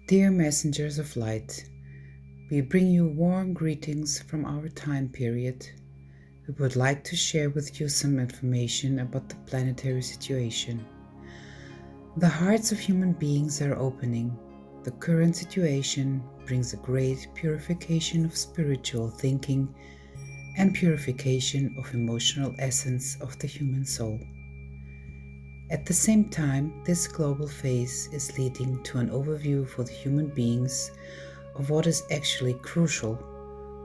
Dear messengers of light, we bring you warm greetings from our time period. We would like to share with you some information about the planetary situation. The hearts of human beings are opening. The current situation brings a great purification of spiritual thinking and purification of emotional essence of the human soul. At the same time, this global phase is leading to an overview for the human beings of what is actually crucial,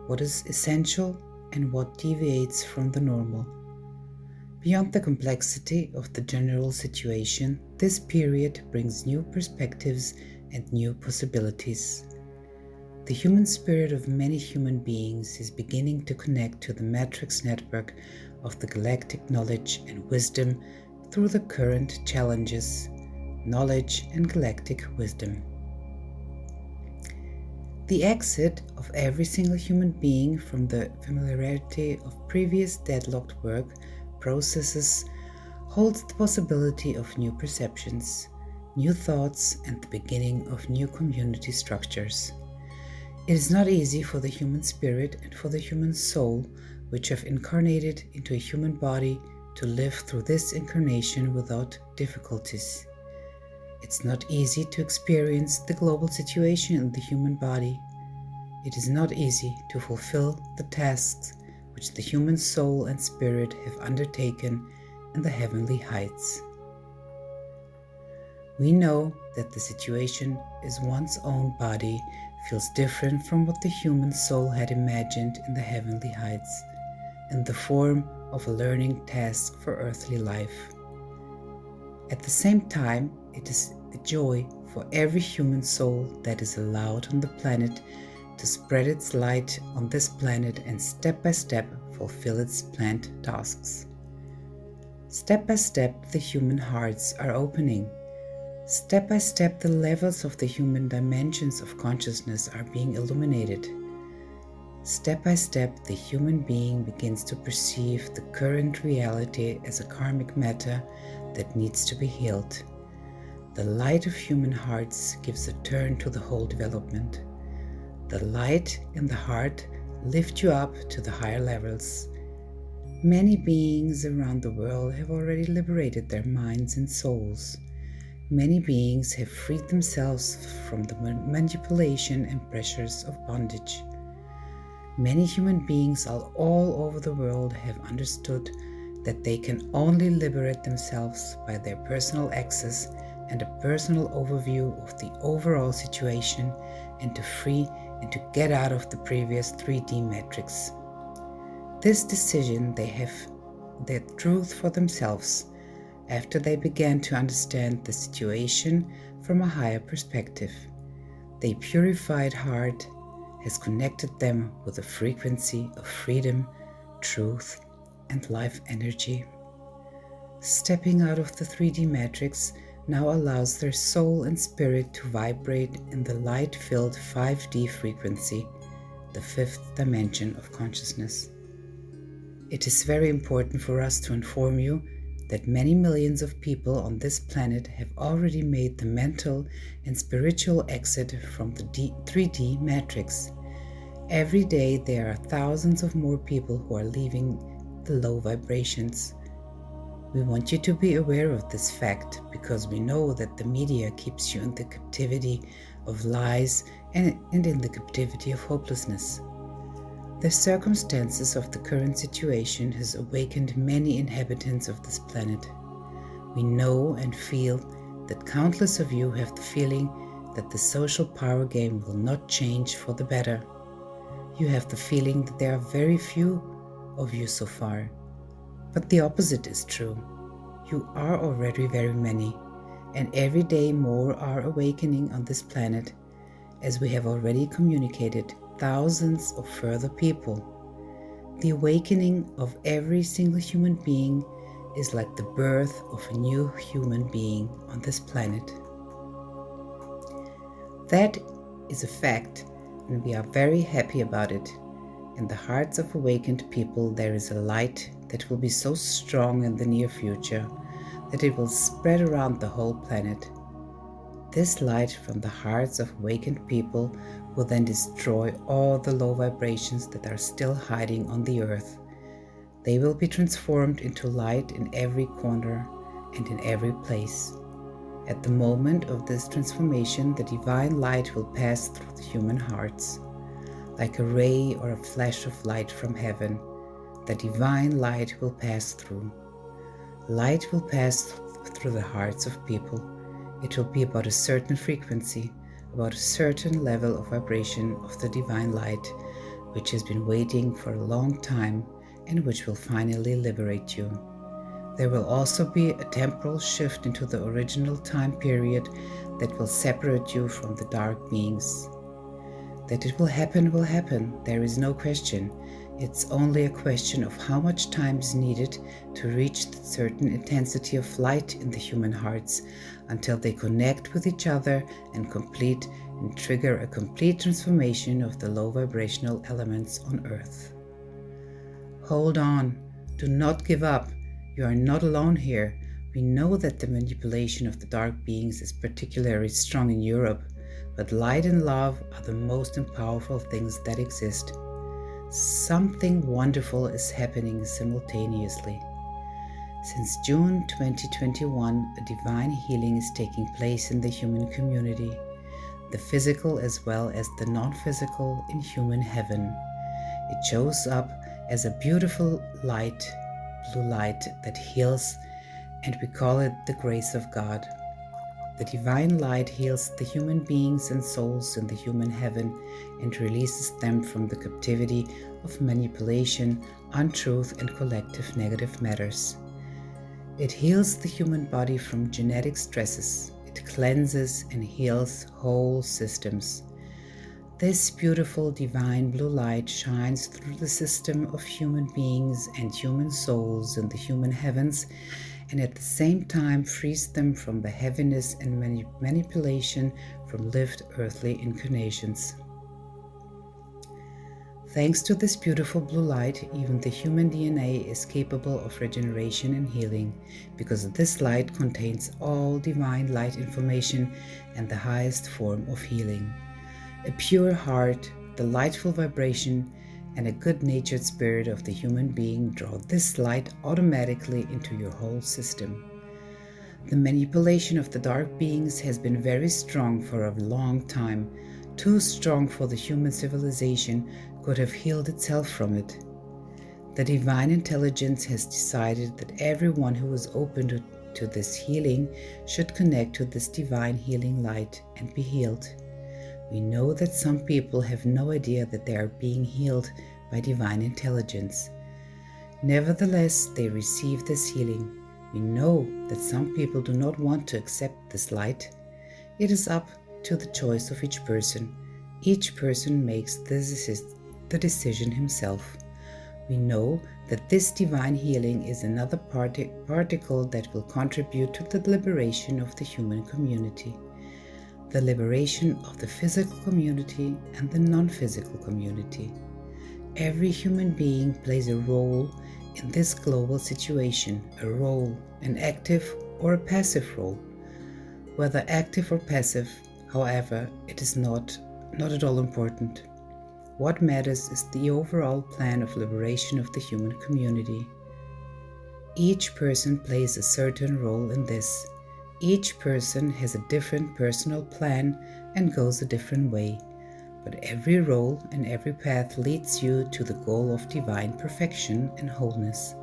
what is essential, and what deviates from the normal. Beyond the complexity of the general situation, this period brings new perspectives and new possibilities. The human spirit of many human beings is beginning to connect to the matrix network of the galactic knowledge and wisdom through the current challenges, knowledge and galactic wisdom. The exit of every single human being from the familiarity of previous deadlocked work processes holds the possibility of new perceptions, new thoughts, and the beginning of new community structures. It is not easy for the human spirit and for the human soul, which have incarnated into a human body, to live through this incarnation without difficulties. It's not easy to experience the global situation in the human body. It is not easy to fulfill the tasks which the human soul and spirit have undertaken in the heavenly heights. We know that the situation is one's own body feels different from what the human soul had imagined in the heavenly heights, in the form of a learning task for earthly life. At the same time, it is a joy for every human soul that is allowed on the planet to spread its light on this planet and step by step fulfill its planned tasks. Step by step, the human hearts are opening. Step by step, the levels of the human dimensions of consciousness are being illuminated. Step by step, the human being begins to perceive the current reality as a karmic matter that needs to be healed. The light of human hearts gives a turn to the whole development. The light in the heart lifts you up to the higher levels. Many beings around the world have already liberated their minds and souls. Many beings have freed themselves from the manipulation and pressures of bondage. Many human beings all over the world have understood that they can only liberate themselves by their personal access and a personal overview of the overall situation, and to free and to get out of the previous 3D matrix. This decision they have their truth for themselves after they began to understand the situation from a higher perspective. Their purified heart has connected them with a frequency of freedom, truth, and life energy. Stepping out of the 3D matrix now allows their soul and spirit to vibrate in the light-filled 5D frequency, the fifth dimension of consciousness. It is very important for us to inform you that many millions of people on this planet have already made the mental and spiritual exit from the 3D matrix. Every day there are thousands of more people who are leaving the low vibrations. We want you to be aware of this fact because we know that the media keeps you in the captivity of lies and in the captivity of hopelessness. The circumstances of the current situation has awakened many inhabitants of this planet. We know and feel that countless of you have the feeling that the social power game will not change for the better. You have the feeling that there are very few of you so far. But the opposite is true. You are already very many, and every day more are awakening on this planet, as we have already communicated thousands of further people. The awakening of every single human being is like the birth of a new human being on this planet. That is a fact, and we are very happy about it. In the hearts of awakened people there is a light that will be so strong in the near future that it will spread around the whole planet. This light from the hearts of awakened people will then destroy all the low vibrations that are still hiding on the earth. They will be transformed into light in every corner and in every place. At the moment of this transformation, the divine light will pass through the human hearts. Like a ray or a flash of light from heaven, the divine light will pass through. Light will pass through the hearts of people. It will be about a certain frequency, about a certain level of vibration of the divine light, which has been waiting for a long time and which will finally liberate you. There will also be a temporal shift into the original time period that will separate you from the dark beings. That it will happen, there is no question. It's only a question of how much time is needed to reach a certain intensity of light in the human hearts until they connect with each other and complete and trigger a complete transformation of the low vibrational elements on Earth. Hold on, do not give up. You are not alone here. We know that the manipulation of the dark beings is particularly strong in Europe, but light and love are the most powerful things that exist. Something wonderful is happening simultaneously. Since June 2021, a divine healing is taking place in the human community, the physical as well as the non-physical in human heaven. It shows up as a beautiful light, blue light that heals, and we call it the grace of God. The divine light heals the human beings and souls in the human heaven and releases them from the captivity of manipulation, untruth, and collective negative matters. It heals the human body from genetic stresses. It cleanses and heals whole systems. This beautiful divine blue light shines through the system of human beings and human souls in the human heavens, and at the same time frees them from the heaviness and manipulation from lived earthly incarnations. Thanks to this beautiful blue light, even the human DNA is capable of regeneration and healing, because this light contains all divine light information and the highest form of healing. A pure heart, the lightful vibration, and a good-natured spirit of the human being draw this light automatically into your whole system. The manipulation of the dark beings has been very strong for a long time, too strong for the human civilization could have healed itself from it. The divine intelligence has decided that everyone who is open to this healing should connect to this divine healing light and be healed. We know that some people have no idea that they are being healed by divine intelligence. Nevertheless, they receive this healing. We know that some people do not want to accept this light. It is up to the choice of each person. Each person makes the decision himself. We know that this divine healing is another particle that will contribute to the liberation of the human community. The liberation of the physical community and the non-physical community. Every human being plays a role in this global situation, a role, an active or a passive role. Whether active or passive, however, it is not at all important. What matters is the overall plan of liberation of the human community. Each person plays a certain role in this. Each person has a different personal plan and goes a different way, but every role and every path leads you to the goal of divine perfection and wholeness.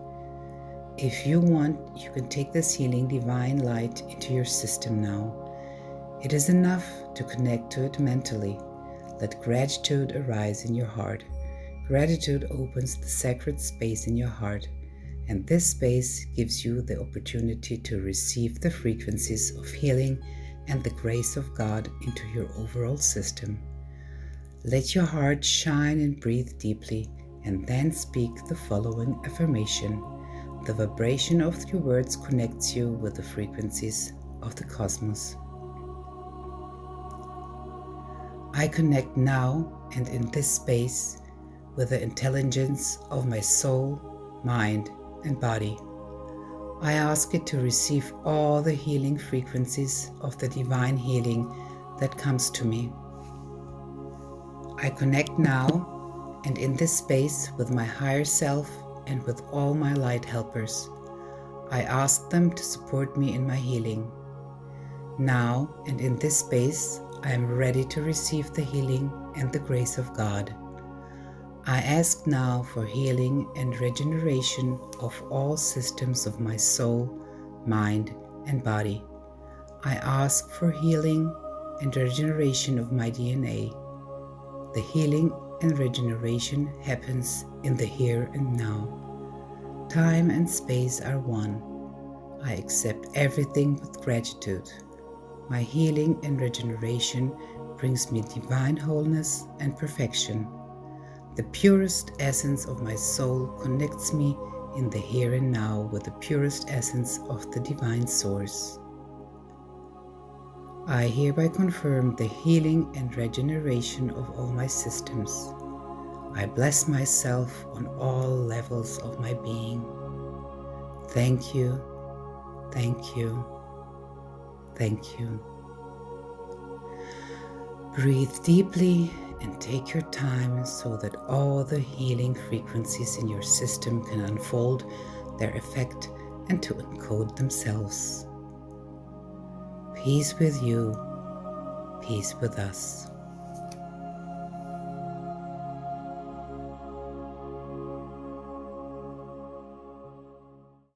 If you want, you can take this healing divine light into your system now. It is enough to connect to it mentally. Let gratitude arise in your heart. Gratitude opens the sacred space in your heart, and this space gives you the opportunity to receive the frequencies of healing and the grace of God into your overall system. Let your heart shine and breathe deeply, and then speak the following affirmation. The vibration of your words connects you with the frequencies of the cosmos. I connect now and in this space with the intelligence of my soul, mind, and body. I ask it to receive all the healing frequencies of the divine healing that comes to me. I connect now and in this space with my higher self and with all my light helpers. I ask them to support me in my healing. Now and in this space, I am ready to receive the healing and the grace of God. I ask now for healing and regeneration of all systems of my soul, mind, and body. I ask for healing and regeneration of my DNA. The healing and regeneration happens in the here and now. Time and space are one. I accept everything with gratitude. My healing and regeneration brings me divine wholeness and perfection. The purest essence of my soul connects me in the here and now with the purest essence of the divine source. I hereby confirm the healing and regeneration of all my systems. I bless myself on all levels of my being. Thank you, thank you, thank you. Breathe deeply and take your time so that all the healing frequencies in your system can unfold their effect and to encode themselves. Peace with you, peace with us.